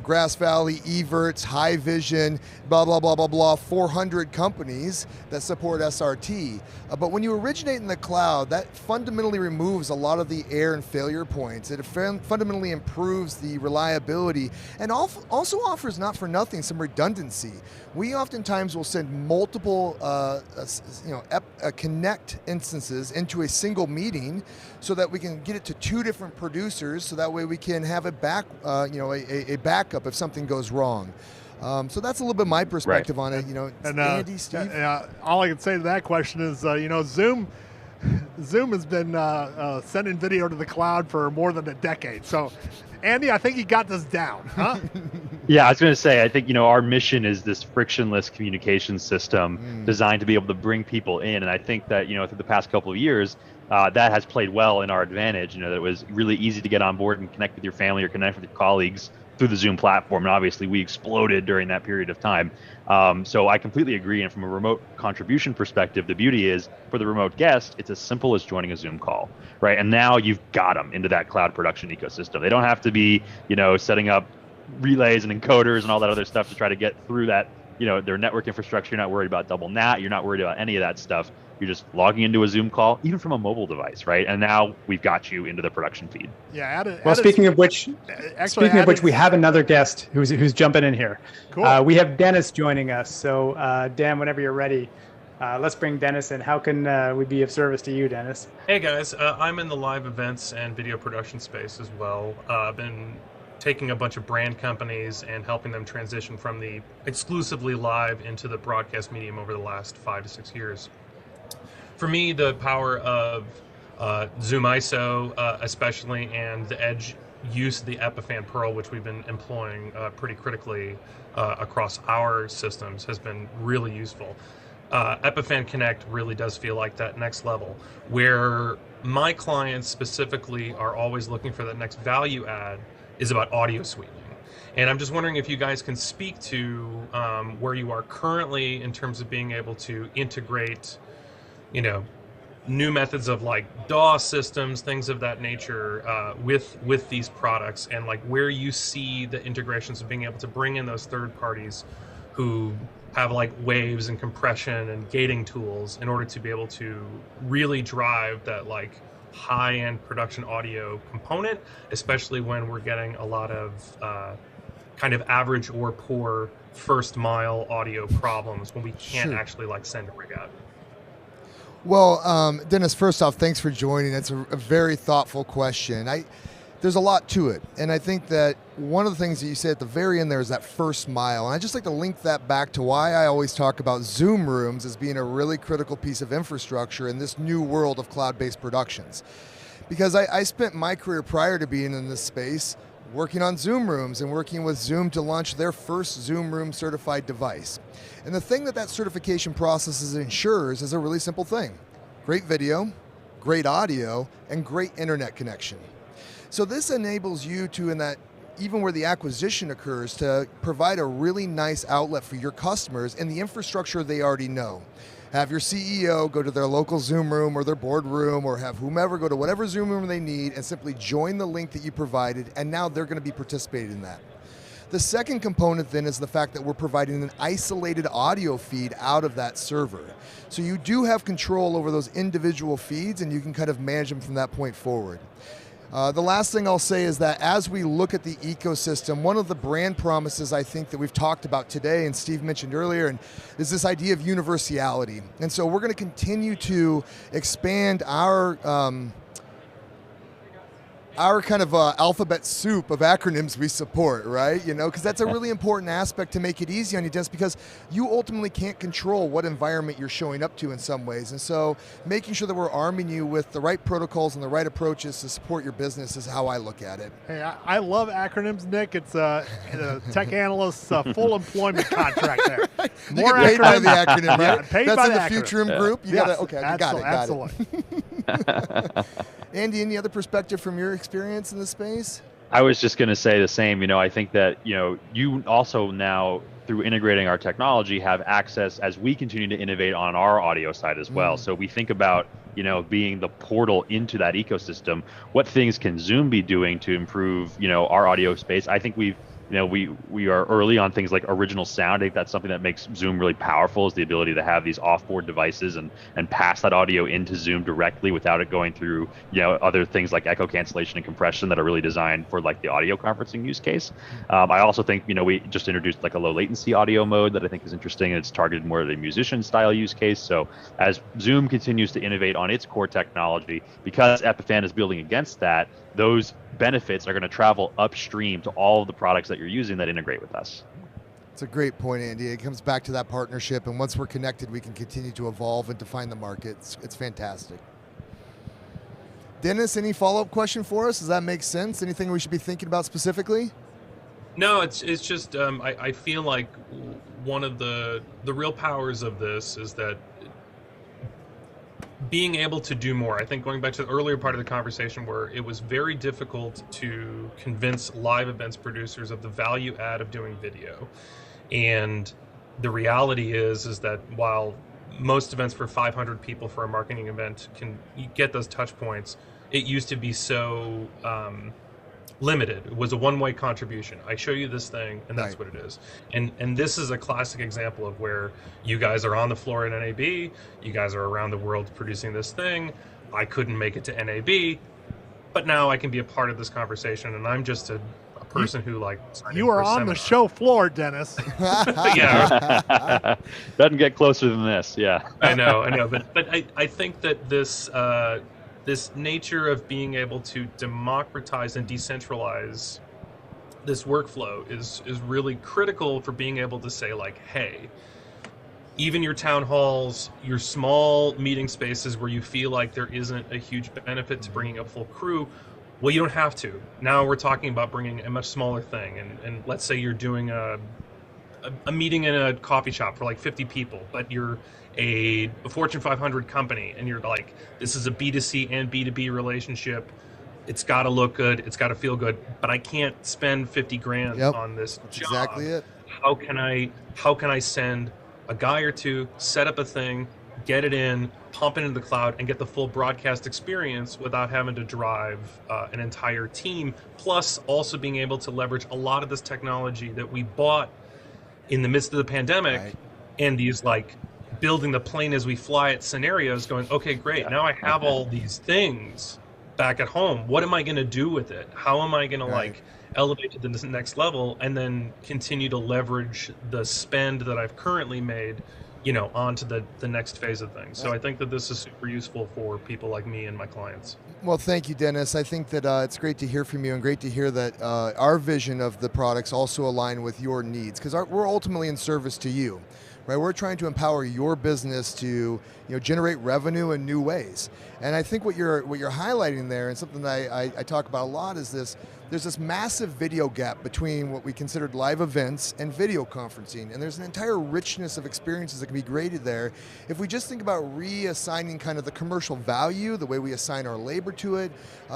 Grass Valley, Evertz, High Vision, blah, blah, blah, blah, blah, 400 companies that support SRT. But when you originate in the cloud, that fundamentally removes a lot of the error and failure points. It fundamentally improves the reliability and also offers, not for nothing, some redundancy. We oftentimes will send multiple Connect instances into a single meeting so that we can get it to 2 different producers, so that way we can have a backup if something goes wrong. So that's a little bit my perspective on it. And Andy, Steve? all I can say to that question is, Zoom has been sending video to the cloud for more than a decade. So, Andy, I think you got this down, huh? Yeah, I was going to say, I think, our mission is this frictionless communication system designed to be able to bring people in. And I think that, through the past couple of years, that has played well in our advantage. That it was really easy to get on board and connect with your family or connect with your colleagues through the Zoom platform. And obviously we exploded during that period of time. So I completely agree. And from a remote contribution perspective, the beauty is for the remote guest, it's as simple as joining a Zoom call, right? And now you've got them into that cloud production ecosystem. They don't have to be, setting up relays and encoders and all that other stuff to try to get through that, their network infrastructure. You're not worried about double NAT. You're not worried about any of that stuff. You're just logging into a Zoom call, even from a mobile device, right? And now we've got you into the production feed. Yeah. Speaking of which, we have another guest who's jumping in here. Cool. We have Dennis joining us. So Dan, whenever you're ready, let's bring Dennis in. How can we be of service to you, Dennis? Hey guys, I'm in the live events and video production space as well. I've been taking a bunch of brand companies and helping them transition from the exclusively live into the broadcast medium over the last 5 to 6 years. For me, the power of Zoom ISO, especially, and the edge use of the Epiphan Pearl, which we've been employing pretty critically across our systems, has been really useful. Epiphan Connect really does feel like that next level, where my clients specifically are always looking for that next value add is about audio sweetening. And I'm just wondering if you guys can speak to where you are currently in terms of being able to integrate, new methods of like DAW systems, things of that nature, with these products, and like where you see the integrations of being able to bring in those third parties who have like waves and compression and gating tools in order to be able to really drive that like high-end production audio component, especially when we're getting a lot of kind of average or poor first mile audio problems when we can't actually like send a rig out. Well, Dennis, first off, thanks for joining. It's a very thoughtful question. There's a lot to it, and I think that one of the things that you said at the very end there is that first mile, and I just like to link that back to why I always talk about Zoom rooms as being a really critical piece of infrastructure in this new world of cloud-based productions. Because I spent my career prior to being in this space working on Zoom rooms and working with Zoom to launch their first Zoom Room certified device. And the thing that certification process ensures is a really simple thing: great video, great audio, and great internet connection. So this enables you to, in that, even where the acquisition occurs, to provide a really nice outlet for your customers in the infrastructure they already know. Have your CEO go to their local Zoom room or their boardroom, or have whomever go to whatever Zoom room they need and simply join the link that you provided, and now they're going to be participating in that. The second component then is the fact that we're providing an isolated audio feed out of that server. So you do have control over those individual feeds, and you can kind of manage them from that point forward. The last thing I'll say is that as we look at the ecosystem, one of the brand promises I think that we've talked about today, and Steve mentioned earlier, and is this idea of universality. And so we're going to continue to expand our kind of alphabet soup of acronyms we support, right? You know, because that's a really important aspect to make it easy on you, just because you ultimately can't control what environment you're showing up to in some ways. And so making sure that we're arming you with the right protocols and the right approaches to support your business is how I look at it. Hey, I love acronyms, Nick. It's a tech analyst's full employment contract there. You get paid by the acronym, right? Yeah, paid that's by in the acronym. Future group. You Yes, got it. Okay, got it. Absolutely. Andy, any other perspective from your experience in this space? I was just going to say the same. You know, I think that, you also now, through integrating our technology, have access as we continue to innovate on our audio side as well. So we think about, being the portal into that ecosystem. What things can Zoom be doing to improve, our audio space? I think we are early on things like original sound. I think that's something that makes Zoom really powerful, is the ability to have these off-board devices and pass that audio into Zoom directly without it going through, other things like echo cancellation and compression that are really designed for like the audio conferencing use case. I also think, we just introduced like a low latency audio mode that I think is interesting, and it's targeted more at a musician style use case. So as Zoom continues to innovate on its core technology, because Epiphan is building against that, those benefits are going to travel upstream to all of the products that you're using that integrate with us. It's a great point, Andy. It comes back to that partnership, and once we're connected, we can continue to evolve and define the market. It's fantastic. Dennis, any follow-up question for us? Does that make sense? Anything we should be thinking about specifically? No, it's just I feel like one of the real powers of this is that being able to do more. I think going back to the earlier part of the conversation where it was very difficult to convince live events producers of the value add of doing video. And the reality is that while most events for 500 people for a marketing event can get those touch points, it used to be so limited. It was a one-way contribution. I show you this thing, and that's what it is. And this is a classic example of where you guys are on the floor at NAB, you guys are around the world producing this thing. I couldn't make it to NAB, but now I can be a part of this conversation, and I'm just a person who like you are on the show floor, Dennis. Yeah. Doesn't get closer than this. Yeah. I know, but I think that this nature of being able to democratize and decentralize this workflow is really critical for being able to say like, hey, even your town halls, your small meeting spaces where you feel like there isn't a huge benefit to bringing a full crew, well, you don't have to. Now we're talking about bringing a much smaller thing. And let's say you're doing a meeting in a coffee shop for like 50 people, but you're a Fortune 500 company, and you're like, this is a B2C and B2B relationship. It's got to look good. It's got to feel good, but I can't spend 50 grand on this job. Exactly it. How can I send a guy or two, set up a thing, get it in, pump it into the cloud, and get the full broadcast experience without having to drive an entire team, plus also being able to leverage a lot of this technology that we bought in the midst of the pandemic. Right. And these like building the plane as we fly it scenarios, going, okay, great, now I have all these things back at home. What am I going to do with it? How am I going to like elevate to the next level, and then continue to leverage the spend that I've currently made, you know, onto the next phase of things. So I think that this is super useful for people like me and my clients. Well, thank you, Dennis. I think that it's great to hear from you, and great to hear that our vision of the products also align with your needs, because we're ultimately in service to you, right? We're trying to empower your business to, generate revenue in new ways. And I think what you're highlighting there, and something that I talk about a lot, is there's this massive video gap between what we considered live events and video conferencing. And there's an entire richness of experiences that can be created there if we just think about reassigning kind of the commercial value, the way we assign our labor to it.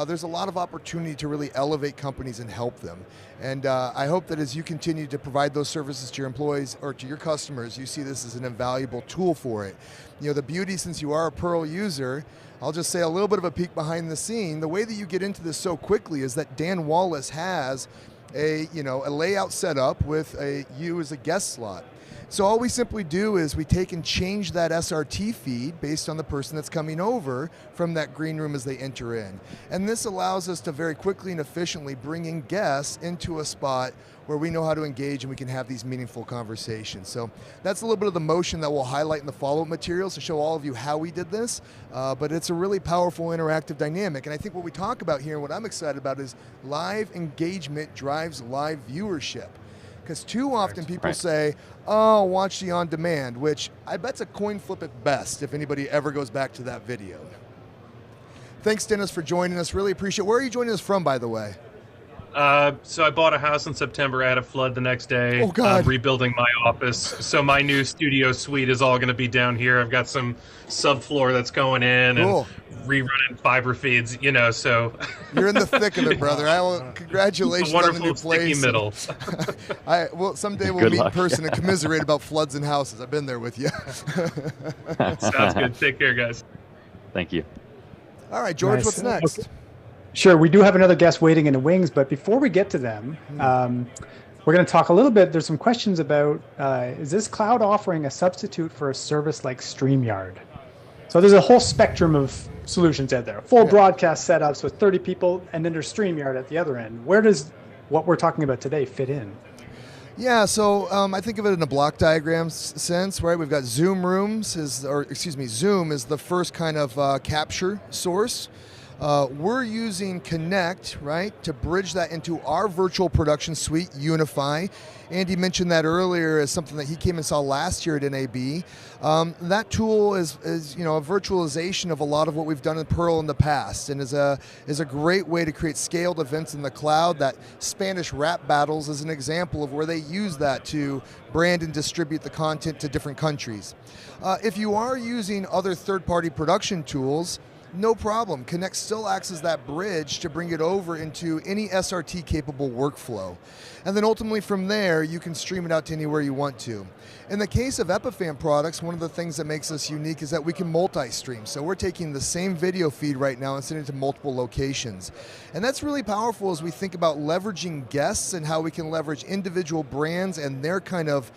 There's a lot of opportunity to really elevate companies and help them. And I hope that as you continue to provide those services to your employees or to your customers, you see this as an invaluable tool for it. The beauty, since you are a Pearl user, I'll just say a little bit of a peek behind the scene. The way that you get into this so quickly is that Dan Wallace has a layout set up with you as a guest slot. So all we simply do is we take and change that SRT feed based on the person that's coming over from that green room as they enter in. And this allows us to very quickly and efficiently bring in guests into a spot where we know how to engage and we can have these meaningful conversations. So that's a little bit of the motion that we'll highlight in the follow-up materials to show all of you how we did this, but it's a really powerful interactive dynamic. And I think what we talk about here and what I'm excited about is live engagement drives live viewership. Because too often people say, oh, watch the on-demand, which I bet's a coin flip at best if anybody ever goes back to that video. Thanks, Dennis, for joining us. Really appreciate it. Where are you joining us from, by the way? So I bought a house in September. I had a flood the next day. Oh, God. I'm rebuilding my office. So my new studio suite is all going to be down here. I've got some subfloor that's going in and rerunning fiber feeds, so. You're in the thick of it, brother. Congratulations on the new place. Middle. Someday we'll meet in person and commiserate about floods and houses. I've been there with you. Sounds good. Take care, guys. Thank you. All right, George, what's next? Okay. Sure, we do have another guest waiting in the wings, but before we get to them, we're going to talk a little bit. There's some questions about, is this cloud offering a substitute for a service like StreamYard? So there's a whole spectrum of solutions out there. Full broadcast setups with 30 people, and then there's StreamYard at the other end. Where does what we're talking about today fit in? Yeah, so I think of it in a block diagram sense, right? We've got Zoom Zoom is the first kind of capture source. We're using Connect, right, to bridge that into our virtual production suite, Unify. Andy mentioned that earlier as something that he came and saw last year at NAB. That tool is a virtualization of a lot of what we've done in Pearl in the past, and is a great way to create scaled events in the cloud. That Spanish rap battles is an example of where they use that to brand and distribute the content to different countries. If you are using other third-party production tools, no problem. Connect still acts as that bridge to bring it over into any SRT-capable workflow. And then ultimately from there, you can stream it out to anywhere you want to. In the case of Epiphan products, one of the things that makes us unique is that we can multi-stream. So we're taking the same video feed right now and sending it to multiple locations. And that's really powerful as we think about leveraging guests and how we can leverage individual brands and their kind of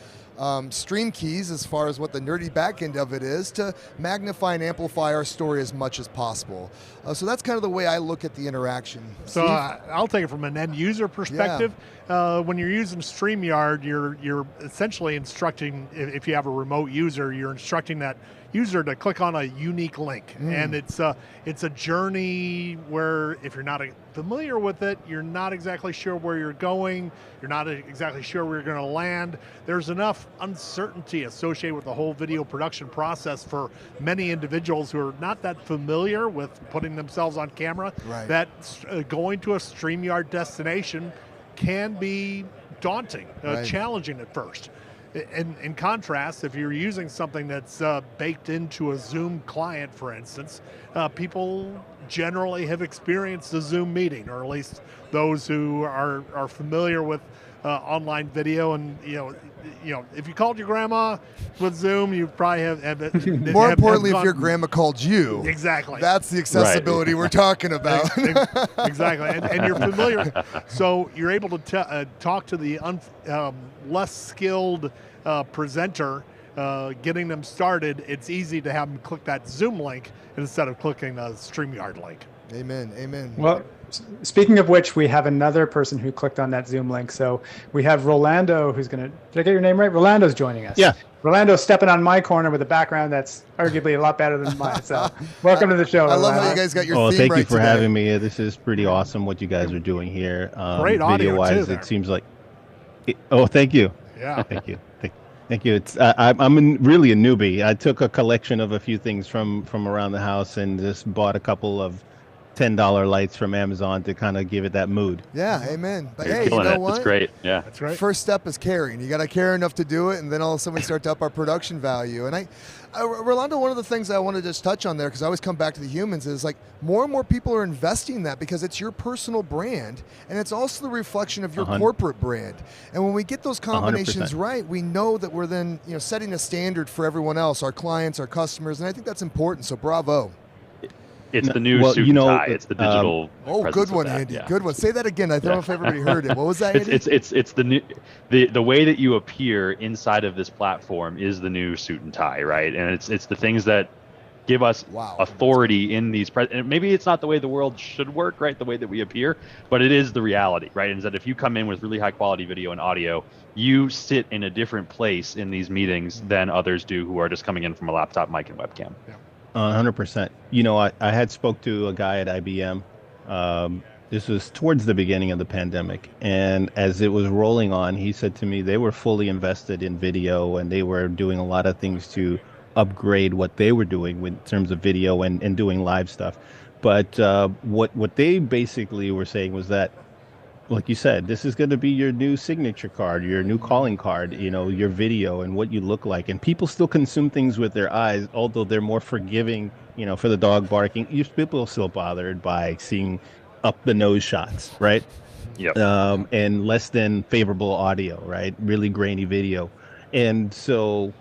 stream keys, as far as what the nerdy back end of it is, to magnify and amplify our story as much as possible. So that's kind of the way I look at the interaction. So I'll take it from an end user perspective. Yeah. When you're using StreamYard, you're essentially instructing, if you have a remote user, you're instructing that user to click on a unique link. And it's a journey where if you're not familiar with it, you're not exactly sure where you're going, you're not exactly sure where you're going to land. There's enough uncertainty associated with the whole video production process for many individuals who are not that familiar with putting themselves on camera, that going to a StreamYard destination can be daunting, challenging at first. In contrast, if you're using something that's baked into a Zoom client, for instance, people generally have experienced a Zoom meeting, or at least those who are familiar with online video, and if you called your grandma with Zoom, you probably More importantly, if gone, your grandma called you. Exactly. That's the accessibility we're talking about. Exactly, and you're familiar, so you're able to talk to the less skilled presenter, getting them started. It's easy to have them click that Zoom link instead of clicking the StreamYard link. Amen. Amen. Well, speaking of which, we have another person who clicked on that Zoom link. So we have Rolando, who's going to, did I get your name right? Rolando's joining us. Yeah. Rolando's stepping on my corner with a background that's arguably a lot better than mine. So welcome to the show. I love Rolando. how you guys got your theme thank right you for today. having me. This is pretty awesome what you guys are doing here. Great audio video-wise, too, it seems like. Thank you. Yeah. Thank you. Thank you. It's I'm really a newbie. I took a collection of a few things from around the house and just bought a couple of $10 lights from Amazon to kind of give it that mood. Yeah, amen. But You're hey, you killing know it. what? It's great. Yeah. That's right. First step is caring. You got to care enough to do it, and then all of a sudden we start to up our production value. And Rolando, one of the things I want to just touch on there, because I always come back to the humans, is like more and more people are investing in that because it's your personal brand, and it's also the reflection of your corporate brand. And when we get those combinations 100%. right, we know that we're then setting a standard for everyone else, our clients, our customers, and I think that's important. So bravo. It's the new suit and tie. It's the digital. Oh, presence good of one, that, Andy. yeah. Good one. Say that again. I don't know if everybody heard it. What was that, Andy? It's the new the way that you appear inside of this platform is the new suit and tie, right? And it's the things that give us authority in these. And maybe it's not the way the world should work, right? The way that we appear, but it is the reality, right? And that if you come in with really high quality video and audio, you sit in a different place in these meetings than others do who are just coming in from a laptop mic and webcam. Yeah. 100%. I had spoke to a guy at IBM. This was towards the beginning of the pandemic. And as it was rolling on, he said to me they were fully invested in video and they were doing a lot of things to upgrade what they were doing in terms of video and doing live stuff. But what they basically were saying was that, like you said, this is going to be your new signature card, your new calling card, your video and what you look like. And people still consume things with their eyes, although they're more forgiving, for the dog barking. People are still bothered by seeing up the nose shots, right? Yep. And less than favorable audio, right? Really grainy video. And so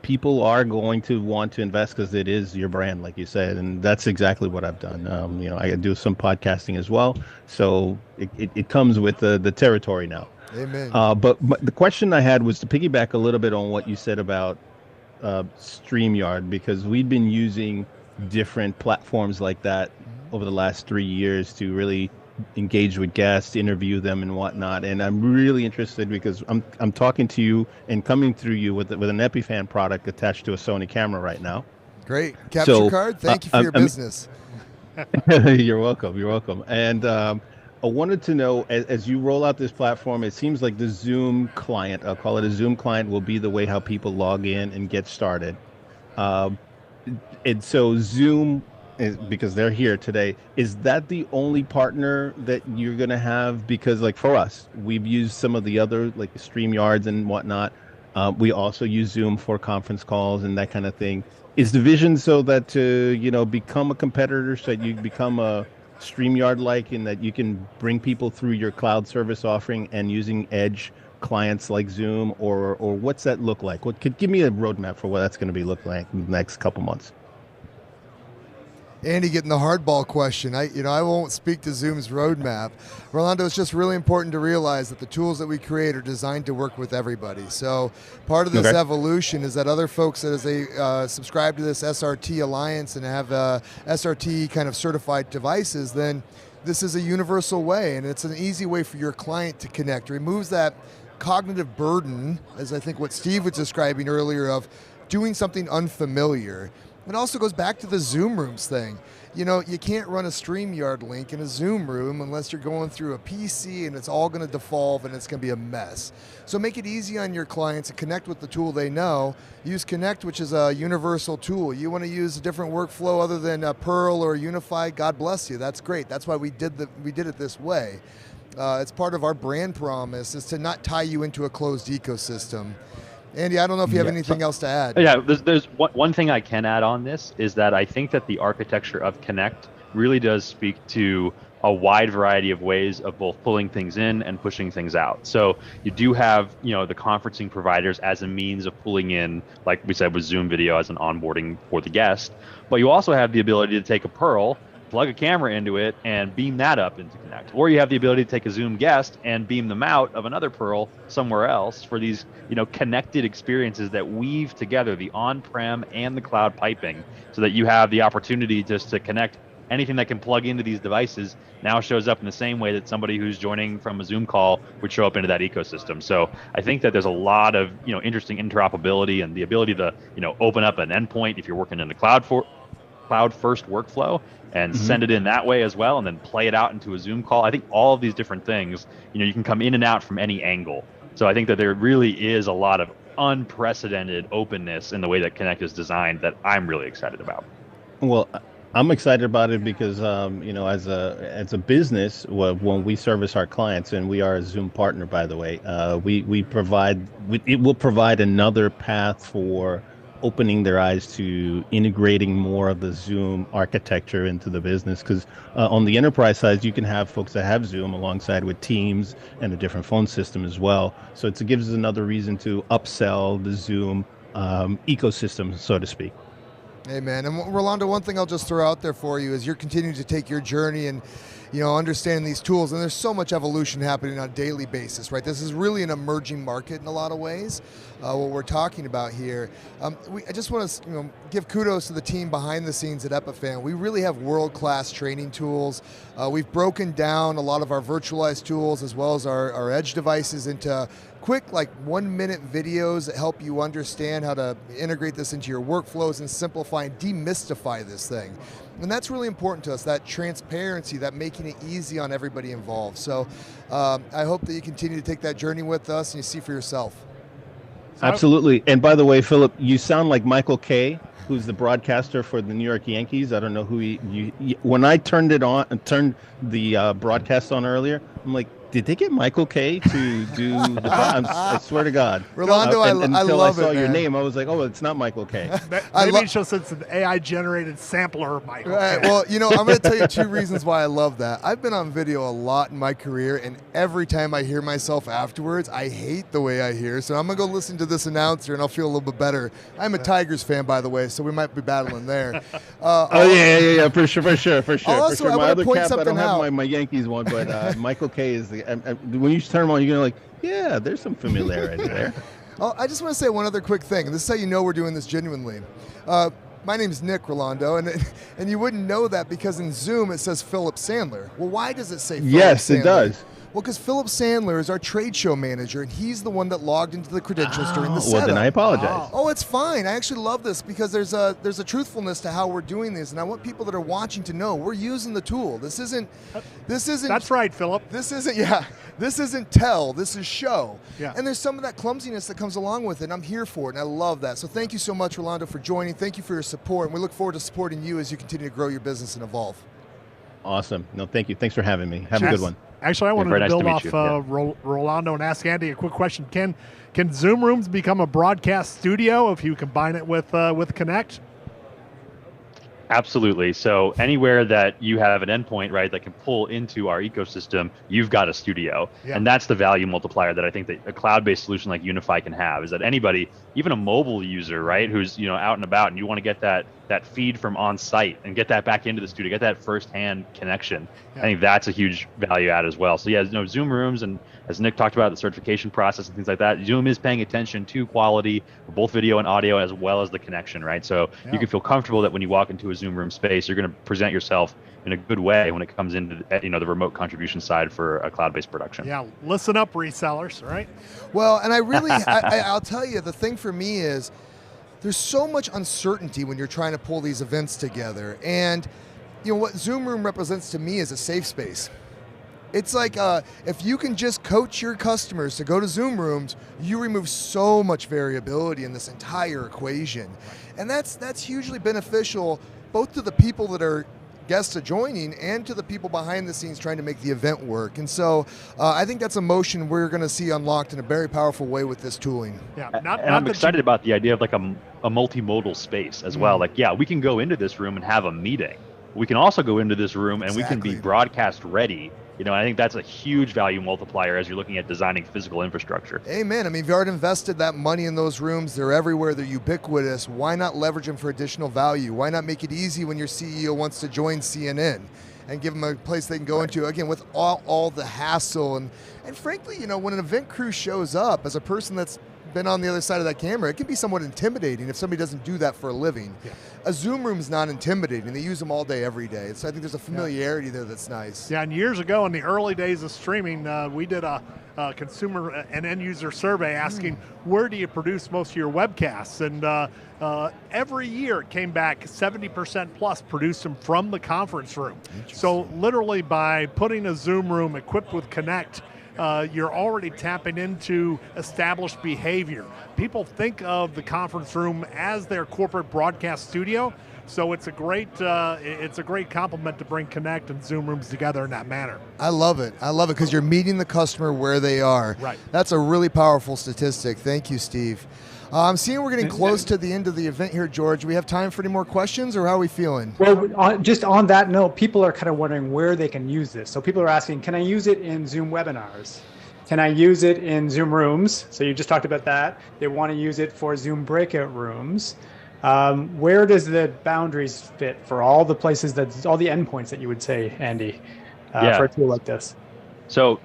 people are going to want to invest because it is your brand, like you said, and that's exactly what I've done. I do some podcasting as well, so it comes with the territory now. Amen. But the question I had was to piggyback a little bit on what you said about StreamYard, because we've been using different platforms like that over the last 3 years to really engage with guests, interview them and whatnot. And I'm really interested because I'm talking to you and coming through you with an Epiphan product attached to a Sony camera right now. Great. Capture card. Thank you for your business. You're welcome. And I wanted to know, as you roll out this platform, it seems like the Zoom client, I'll call it a Zoom client, will be the way how people log in and get started. And so Zoom, because they're here today, is that the only partner that you're going to have? Because like for us, we've used some of the other like StreamYards and whatnot. We also use Zoom for conference calls and that kind of thing. Is the vision so that to become a competitor, so that you become a StreamYard like, and that you can bring people through your cloud service offering and using edge clients like Zoom, or what's that look like? What could give me a roadmap for what that's going to be look like in the next couple months? Andy getting the hardball question. I won't speak to Zoom's roadmap. Rolando, it's just really important to realize that the tools that we create are designed to work with everybody. So part of this evolution is that other folks that as they subscribe to this SRT Alliance and have SRT kind of certified devices, then this is a universal way, and it's an easy way for your client to connect. It removes that cognitive burden, as I think what Steve was describing earlier, of doing something unfamiliar. It also goes back to the Zoom rooms thing. You can't run a StreamYard link in a Zoom room unless you're going through a PC, and it's all going to default and it's going to be a mess. So make it easy on your clients to connect with the tool they know. Use Connect, which is a universal tool. You want to use a different workflow other than Pearl or Unify, God bless you. That's great. That's why we did it this way. It's part of our brand promise is to not tie you into a closed ecosystem. Andy, I don't know if you have Yeah. anything else to add. Yeah, there's one thing I can add on this is that I think that the architecture of Connect really does speak to a wide variety of ways of both pulling things in and pushing things out. So you do have, the conferencing providers as a means of pulling in, like we said with Zoom video as an onboarding for the guest, but you also have the ability to take a Pearl, plug a camera into it, and beam that up into Connect. Or you have the ability to take a Zoom guest and beam them out of another Pearl somewhere else for these, connected experiences that weave together the on-prem and the cloud piping, so that you have the opportunity just to connect anything that can plug into these devices now shows up in the same way that somebody who's joining from a Zoom call would show up into that ecosystem. So I think that there's a lot of, interesting interoperability and the ability to, open up an endpoint if you're working in the cloud first workflow and send it in that way as well, and then play it out into a Zoom call. I think all of these different things, you can come in and out from any angle. So I think that there really is a lot of unprecedented openness in the way that Connect is designed that I'm really excited about. Well, I'm excited about it because, as a business, when we service our clients, and we are a Zoom partner, by the way, it will provide another path for opening their eyes to integrating more of the Zoom architecture into the business. Because on the enterprise side, you can have folks that have Zoom alongside with Teams and a different phone system as well. So it gives us another reason to upsell the Zoom ecosystem, so to speak. Amen. And Rolando, one thing I'll just throw out there for you is you're continuing to take your journey and, understanding these tools. And there's so much evolution happening on a daily basis, right? This is really an emerging market in a lot of ways, what we're talking about here. I just want to, give kudos to the team behind the scenes at Epiphan. We really have world-class training tools. We've broken down a lot of our virtualized tools as well as our edge devices into quick, 1-minute videos that help you understand how to integrate this into your workflows and simplify and demystify this thing. And that's really important to us, that transparency, that making it easy on everybody involved. So I hope that you continue to take that journey with us and you see for yourself. Absolutely. And by the way, Philip, you sound like Michael Kay, who's the broadcaster for the New York Yankees. I don't know who when I turned the broadcast on earlier, I'm like, did they get Michael Kay to do the I swear to God. Rolando, I love it, until I saw your man. name, I was like, oh, it's not Michael Kay. Maybe it's just it's an AI-generated sampler of Michael. Right. Well, I'm going to tell you 2 reasons why I love that. I've been on video a lot in my career, and every time I hear myself afterwards, I hate the way I hear. So I'm going to go listen to this announcer, and I'll feel a little bit better. I'm a Tigers fan, by the way, so we might be battling there. Yeah, for sure. Also, I my wanna other point cap, I something don't have out. my Yankees one, but Michael Kay is the. When you turn him on, you're gonna yeah, there's some familiarity there. I just want to say one other quick thing. This is how you know we're doing this genuinely. My name is Nick Rolando, and you wouldn't know that because in Zoom it says Philip Sandler. Well, why does it say Philip Sandler? Yes, it does. Well, because Philip Sandler is our trade show manager, and he's the one that logged into the credentials during the setup. Well, then I apologize. Oh, it's fine. I actually love this because there's a truthfulness to how we're doing this, and I want people that are watching to know we're using the tool. This isn't. That's right, Philip. This isn't tell. This is show. Yeah. And there's some of that clumsiness that comes along with it. And I'm here for it, and I love that. So thank you so much, Rolando, for joining. Thank you for your support, and we look forward to supporting you as you continue to grow your business and evolve. Awesome. No, thank you. Thanks for having me. Have a good one. Actually, I wanted very to nice build to meet off Rolando and ask Andy a quick question. Can Zoom Rooms become a broadcast studio if you combine it with Connect? Absolutely. So anywhere that you have an endpoint, right, that can pull into our ecosystem, you've got a studio. Yeah. And that's the value multiplier that I think that a cloud-based solution like Unify can have, is that anybody, even a mobile user, right, who's out and about, and you want to get that feed from on site and get that back into the studio, get that firsthand connection. Yeah. I think that's a huge value add as well. So yeah, Zoom Rooms, and as Nick talked about, the certification process and things like that, Zoom is paying attention to quality for both video and audio as well as the connection, right? So you can feel comfortable that when you walk into a Zoom Room space, you're going to present yourself in a good way when it comes into the remote contribution side for a cloud-based production. Yeah, listen up, resellers, right? Well, and I really, I'll tell you, the thing for me is there's so much uncertainty when you're trying to pull these events together. And what Zoom Room represents to me is a safe space. It's like if you can just coach your customers to go to Zoom Rooms, you remove so much variability in this entire equation. And that's hugely beneficial both to the people that are guests joining and to the people behind the scenes trying to make the event work. And so I think that's a motion we're going to see unlocked in a very powerful way with this tooling. Yeah, I'm excited about the idea of like a multimodal space as well. Like, yeah, we can go into this room and have a meeting. We can also go into this room and we can be broadcast ready. You know, I think that's a huge value multiplier as you're looking at designing physical infrastructure. Amen. I mean, if you already invested that money in those rooms, they're everywhere, they're ubiquitous. Why not leverage them for additional value? Why not make it easy when your CEO wants to join CNN and give them a place they can go into, again, with all the hassle. And frankly, you know, when an event crew shows up, as a person that's been on the other side of that camera, it can be somewhat intimidating if somebody doesn't do that for a living. Yeah. A Zoom room is not intimidating. They use them all day, every day. So I think there's a familiarity there that's nice. Yeah, and years ago in the early days of streaming, we did a consumer and end user survey asking where do you produce most of your webcasts, and every year it came back 70% plus produced them from the conference room. So literally by putting a Zoom room equipped with Connect, you're already tapping into established behavior. People think of the conference room as their corporate broadcast studio, so it's a great compliment to bring Connect and Zoom rooms together in that manner. I love it because you're meeting the customer where they are. Right. That's a really powerful statistic. Thank you, Steve. I'm seeing we're getting close to the end of the event here, George. Do we have time for any more questions, or how are we feeling? Well, just on that note, people are kind of wondering where they can use this. So people are asking, can I use it in Zoom webinars? Can I use it in Zoom rooms? So you just talked about that. They want to use it for Zoom breakout rooms. Where does the boundaries fit for all the places, all the endpoints that you would say, Andy, for a tool like this? So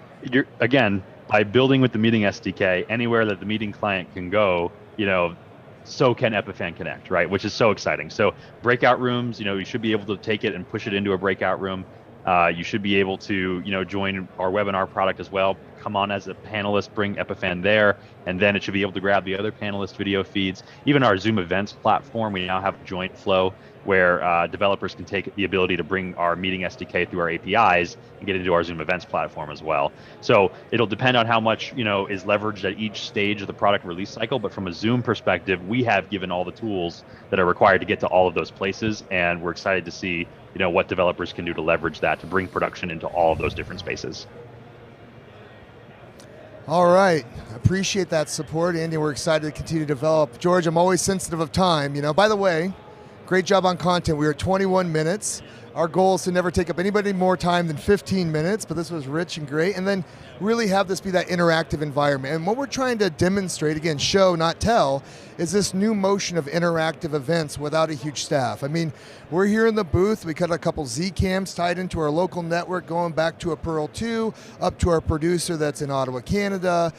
again, by building with the meeting SDK, anywhere that the meeting client can go, you know, so can Epiphan Connect, right? Which is so exciting. So breakout rooms, you know, you should be able to take it and push it into a breakout room. You should be able to, you know, join our webinar product as well. Come on as a panelist, bring Epiphan there, and then it should be able to grab the other panelist video feeds. Even our Zoom events platform, we now have joint flow where developers can take the ability to bring our meeting SDK through our APIs and get into our Zoom events platform as well. So it'll depend on how much, you know, is leveraged at each stage of the product release cycle. But from a Zoom perspective, we have given all the tools that are required to get to all of those places, and we're excited to see, you know, what developers can do to leverage that to bring production into all of those different spaces. All right. I appreciate that support, Andy. We're excited to continue to develop. George, I'm always sensitive of time. You know, by the way, great job on content. We are 21 minutes. Our goal is to never take up anybody more time than 15 minutes, but this was rich and great. And then really have this be that interactive environment. And what we're trying to demonstrate, again, show, not tell, is this new motion of interactive events without a huge staff. I mean, we're here in the booth. We cut a couple Z cams tied into our local network, going back to a Pearl 2, up to our producer that's in Ottawa, Canada.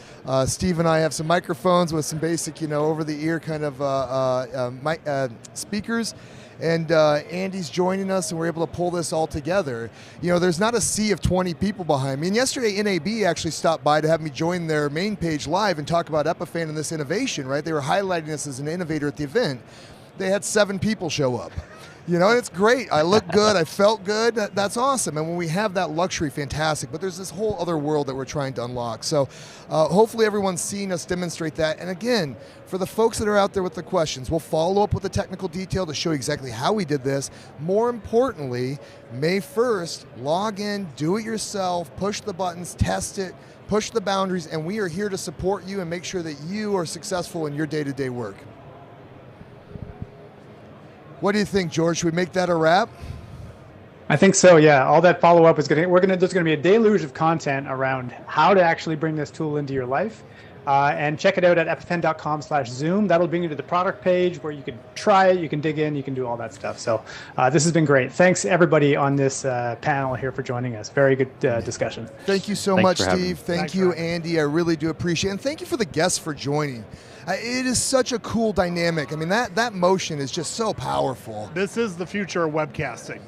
Steve and I have some microphones with some basic, you know, over-the-ear kind of speakers. And Andy's joining us, and we're able to pull this all together. You know, there's not a sea of 20 people behind me. And yesterday, NAB actually stopped by to have me join their main page live and talk about Epiphan and this innovation, right? They were highlighting us as an innovator at the event. They had 7 people show up. You know, and it's great. I look good. I felt good. That's awesome. And when we have that luxury, fantastic. But there's this whole other world that we're trying to unlock. So hopefully everyone's seen us demonstrate that. And again, for the folks that are out there with the questions, we'll follow up with the technical detail to show you exactly how we did this. More importantly, May 1st, log in, do it yourself, push the buttons, test it, push the boundaries, and we are here to support you and make sure that you are successful in your day-to-day work. What do you think, George? Should we make that a wrap? I think so, yeah. All that follow-up is there's going to be a deluge of content around how to actually bring this tool into your life. And check it out at epiphan.com/Zoom. That'll bring you to the product page where you can try it, you can dig in, you can do all that stuff. So this has been great. Thanks, everybody on this panel here for joining us. Very good discussion. Thank you so much, Steve. Thank you, Andy. I really do appreciate it. And thank you for the guests for joining. It is such a cool dynamic. I mean, that motion is just so powerful. This is the future of webcasting.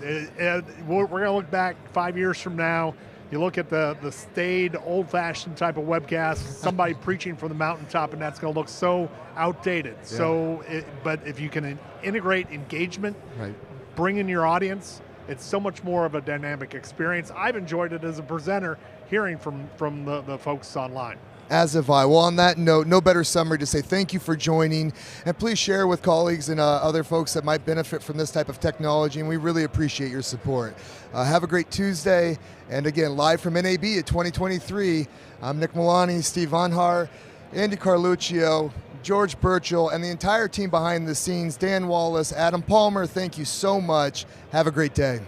We're going to look back 5 years from now. You look at the staid, old-fashioned type of webcast, somebody preaching from the mountaintop, and that's going to look so outdated. Yeah. So, but if you can integrate engagement, right, bring in your audience, it's so much more of a dynamic experience. I've enjoyed it as a presenter, hearing from the folks online. As have I. Well, on that note, no better summary to say thank you for joining, and please share with colleagues and other folks that might benefit from this type of technology, and we really appreciate your support. Have a great Tuesday, and again, live from NAB at 2023, I'm Nick Milani, Steve Haar, Andy Carluccio, George Burchell, and the entire team behind the scenes, Dan Wallace, Adam Palmer, thank you so much. Have a great day.